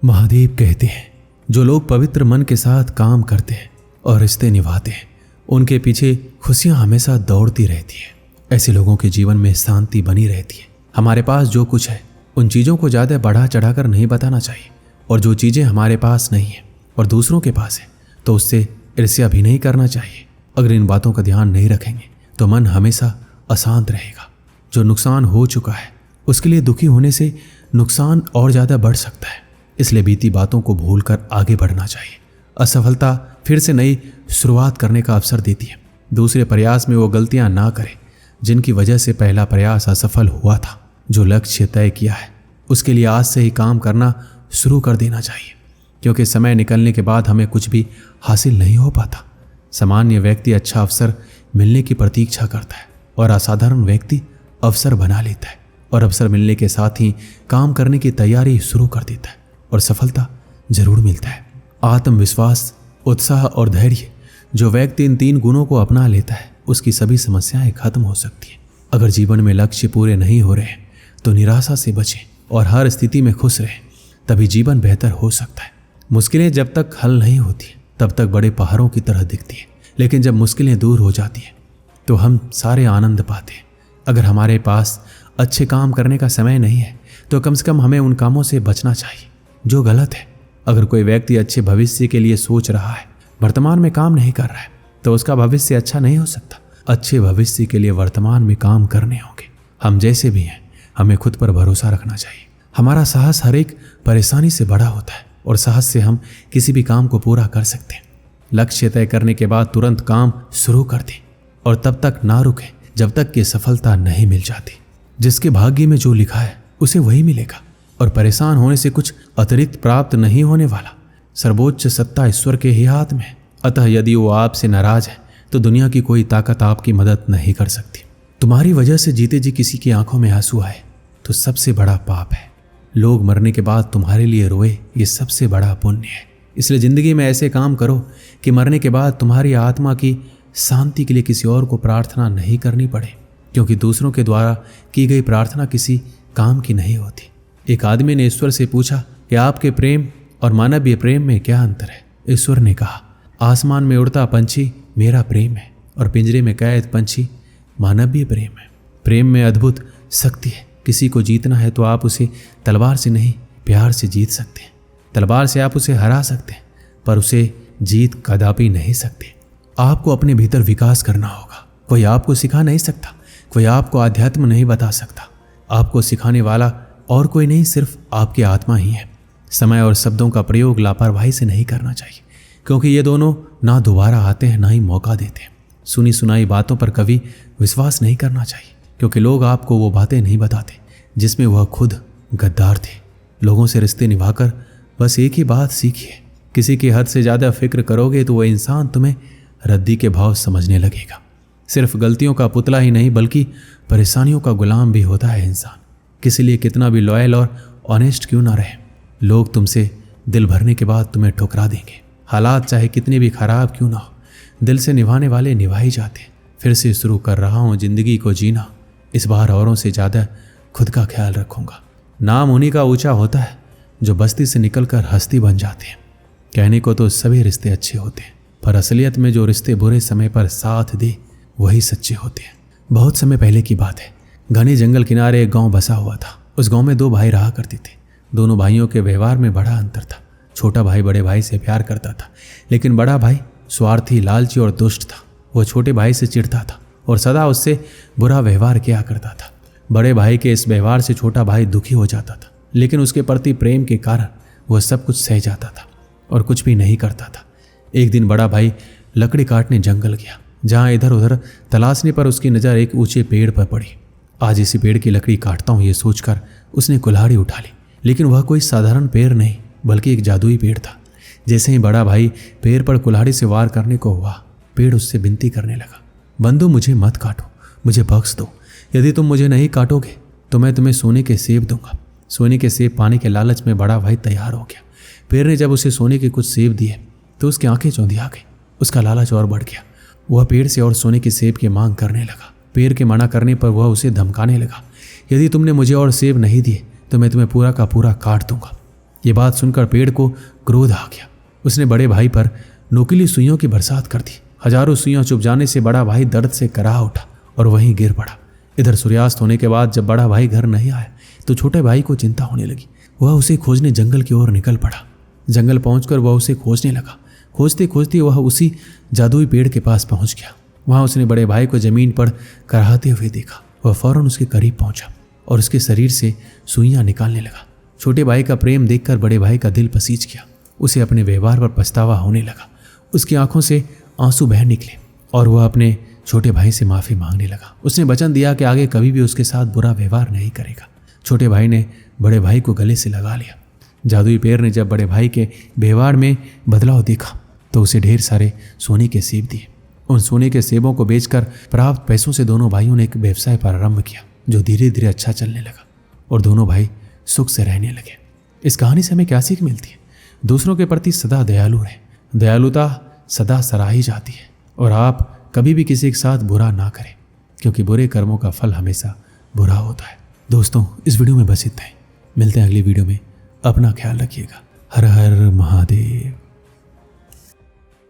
महादेव कहते हैं, जो लोग पवित्र मन के साथ काम करते हैं और रिश्ते निभाते हैं, उनके पीछे खुशियां हमेशा दौड़ती रहती है। ऐसे लोगों के जीवन में शांति बनी रहती है। हमारे पास जो कुछ है उन चीज़ों को ज़्यादा बढ़ा चढ़ाकर नहीं बताना चाहिए, और जो चीज़ें हमारे पास नहीं है और दूसरों के पास है तो उससे ईर्ष्या भी नहीं करना चाहिए। अगर इन बातों का ध्यान नहीं रखेंगे तो मन हमेशा अशांत रहेगा। जो नुकसान हो चुका है उसके लिए दुखी होने से नुकसान और ज़्यादा बढ़ सकता है। इसलिए बीती बातों को भूलकर आगे बढ़ना चाहिए। असफलता फिर से नई शुरुआत करने का अवसर देती है। दूसरे प्रयास में वो गलतियां ना करें जिनकी वजह से पहला प्रयास असफल हुआ था। जो लक्ष्य तय किया है उसके लिए आज से ही काम करना शुरू कर देना चाहिए, क्योंकि समय निकलने के बाद हमें कुछ भी हासिल नहीं हो पाता। सामान्य व्यक्ति अच्छा अवसर मिलने की प्रतीक्षा करता है और असाधारण व्यक्ति अवसर बना लेता है और अवसर मिलने के साथ ही काम करने की तैयारी शुरू कर देता है और सफलता जरूर मिलता है। आत्मविश्वास, उत्साह और धैर्य, जो व्यक्ति इन 3 गुणों को अपना लेता है उसकी सभी समस्याएं खत्म हो सकती हैं। अगर जीवन में लक्ष्य पूरे नहीं हो रहे हैं तो निराशा से बचें और हर स्थिति में खुश रहें, तभी जीवन बेहतर हो सकता है। मुश्किलें जब तक हल नहीं होती तब तक बड़े पहाड़ों की तरह दिखती हैं, लेकिन जब मुश्किलें दूर हो जाती हैं तो हम सारे आनंद पाते हैं। अगर हमारे पास अच्छे काम करने का समय नहीं है तो कम से कम हमें उन कामों से बचना चाहिए जो गलत है। अगर कोई व्यक्ति अच्छे भविष्य के लिए सोच रहा है, वर्तमान में काम नहीं कर रहा है, तो उसका भविष्य अच्छा नहीं हो सकता। अच्छे भविष्य के लिए वर्तमान में काम करने होंगे। हम जैसे भी हैं, हमें खुद पर भरोसा रखना चाहिए। हमारा साहस हर एक परेशानी से बड़ा होता है और साहस से हम किसी भी काम को पूरा कर सकते हैं। लक्ष्य तय करने के बाद तुरंत काम शुरू कर दें और तब तक ना रुकें जब तक कि सफलता नहीं मिल जाती। जिसके भाग्य में जो लिखा है उसे वही मिलेगा और परेशान होने से कुछ अतिरिक्त प्राप्त नहीं होने वाला। सर्वोच्च सत्ता ईश्वर के ही हाथ में है। अतः यदि वो आपसे नाराज है तो दुनिया की कोई ताकत आपकी मदद नहीं कर सकती। तुम्हारी वजह से जीते जी किसी की आंखों में आंसू आए तो सबसे बड़ा पाप है। लोग मरने के बाद तुम्हारे लिए रोए, ये सबसे बड़ा पुण्य है। इसलिए जिंदगी में ऐसे काम करो कि मरने के बाद तुम्हारी आत्मा की शांति के लिए किसी और को प्रार्थना नहीं करनी पड़े, क्योंकि दूसरों के द्वारा की गई प्रार्थना किसी काम की नहीं होती। एक आदमी ने ईश्वर से पूछा कि आपके प्रेम और मानवीय प्रेम में क्या अंतर है। ईश्वर ने कहा, आसमान में उड़ता पंछी मेरा प्रेम है और पिंजरे में कैद पंछी मानवीय प्रेम है। प्रेम में अद्भुत शक्ति है। किसी को जीतना है तो आप उसे तलवार से नहीं, प्यार से जीत सकते हैं। तलवार से आप उसे हरा सकते हैं, पर उसे जीत कदापि नहीं सकते। आपको अपने भीतर विकास करना होगा। कोई आपको सिखा नहीं सकता, कोई आपको आध्यात्म नहीं बता सकता। आपको सिखाने वाला और कोई नहीं, सिर्फ आपकी आत्मा ही है। समय और शब्दों का प्रयोग लापरवाही से नहीं करना चाहिए, क्योंकि ये दोनों ना दोबारा आते हैं ना ही मौका देते हैं। सुनी सुनाई बातों पर कभी विश्वास नहीं करना चाहिए, क्योंकि लोग आपको वो बातें नहीं बताते जिसमें वह खुद गद्दार थे। लोगों से रिश्ते निभाकर बस एक ही बात सीखिए, किसी की हद से ज़्यादा फिक्र करोगे तो वह इंसान तुम्हें रद्दी के भाव समझने लगेगा। सिर्फ गलतियों का पुतला ही नहीं बल्कि परेशानियों का गुलाम भी होता है इंसान। किसी लिए कितना भी लॉयल और ऑनेस्ट क्यों ना रहे, लोग तुमसे दिल भरने के बाद तुम्हें ठुकरा देंगे। हालात चाहे कितने भी खराब क्यों ना हो, दिल से निभाने वाले निभा ही जाते हैं। फिर से शुरू कर रहा हूँ ज़िंदगी को जीना। इस बार औरों से ज़्यादा खुद का ख्याल रखूँगा। नाम उन्हीं का ऊंचा होता है जो बस्ती से निकलकर हस्ती बन जाते हैं। कहने को तो सभी रिश्ते अच्छे होते हैं, पर असलियत में जो रिश्ते बुरे समय पर साथ दे वही सच्चे होते हैं। बहुत समय पहले की बात है। घने जंगल किनारे एक गांव बसा हुआ था। उस गांव में 2 भाई रहा करते थे। दोनों भाइयों के व्यवहार में बड़ा अंतर था। छोटा भाई बड़े भाई से प्यार करता था, लेकिन बड़ा भाई स्वार्थी, लालची और दुष्ट था। वह छोटे भाई से चिढ़ता था और सदा उससे बुरा व्यवहार किया करता था। बड़े भाई के इस व्यवहार से छोटा भाई दुखी हो जाता था, लेकिन उसके प्रति प्रेम के कारण वह सब कुछ सह जाता था और कुछ भी नहीं करता था। एक दिन बड़ा भाई लकड़ी काटने जंगल गया। जहाँ इधर उधर तलाशने पर उसकी नज़र एक ऊंचे पेड़ पर पड़ी। आज इसी पेड़ की लकड़ी काटता हूँ, ये सोचकर उसने कुल्हाड़ी उठा ली, लेकिन वह कोई साधारण पेड़ नहीं बल्कि एक जादुई पेड़ था। जैसे ही बड़ा भाई पेड़ पर कुल्हाड़ी से वार करने को हुआ, पेड़ उससे विनती करने लगा, बंधु मुझे मत काटो, मुझे बख्श दो। यदि तुम मुझे नहीं काटोगे तो मैं तुम्हें सोने के सेब दूंगा। सोने के सेब पाने के लालच में बड़ा भाई तैयार हो गया। पेड़ ने जब उसे सोने के कुछ सेब दिए तो उसकी आंखें चौंधिया गई। उसका लालच और बढ़ गया। वह पेड़ से और सोने के सेब की मांग करने लगा। पेड़ के मना करने पर वह उसे धमकाने लगा, यदि तुमने मुझे और सेब नहीं दिए तो मैं तुम्हें पूरा का पूरा काट दूंगा। ये बात सुनकर पेड़ को क्रोध आ गया। उसने बड़े भाई पर नोकीली सुइयों की बरसात कर दी। हजारों सुइयां चुभ जाने से बड़ा भाई दर्द से कराह उठा और वहीं गिर पड़ा। इधर सूर्यास्त होने के बाद जब बड़ा भाई घर नहीं आया तो छोटे भाई को चिंता होने लगी। वह उसे खोजने जंगल की ओर निकल पड़ा। जंगल पहुंचकर वह उसे खोजने लगा। खोजते खोजते वह उसी जादुई पेड़ के पास पहुंच गया। वहां उसने बड़े भाई को जमीन पर कराहते हुए देखा। वह फौरन उसके करीब पहुंचा और उसके शरीर से सुइयां निकालने लगा। छोटे भाई का प्रेम देखकर बड़े भाई का दिल पसीज गया। उसे अपने व्यवहार पर पछतावा होने लगा। उसकी आंखों से आंसू बह निकले और वह अपने छोटे भाई से माफ़ी मांगने लगा। उसने वचन दिया कि आगे कभी भी उसके साथ बुरा व्यवहार नहीं करेगा। छोटे भाई ने बड़े भाई को गले से लगा लिया। जादुई पेड़ ने जब बड़े भाई के व्यवहार में बदलाव देखा तो उसे ढेर सारे सोने के सेब दिए। उन सोने के सेबों को बेचकर प्राप्त पैसों से दोनों भाइयों ने एक व्यवसाय प्रारंभ किया जो धीरे धीरे अच्छा चलने लगा और दोनों भाई सुख से रहने लगे। इस कहानी से हमें क्या सीख मिलती है? दूसरों के प्रति सदा दयालु रहें। दयालुता सदा सराही जाती है और आप कभी भी किसी के साथ बुरा ना करें, क्योंकि बुरे कर्मों का फल हमेशा बुरा होता है। दोस्तों, इस वीडियो में बस इतना ही। मिलते हैं अगली वीडियो में। अपना ख्याल रखिएगा। हर हर महादेव।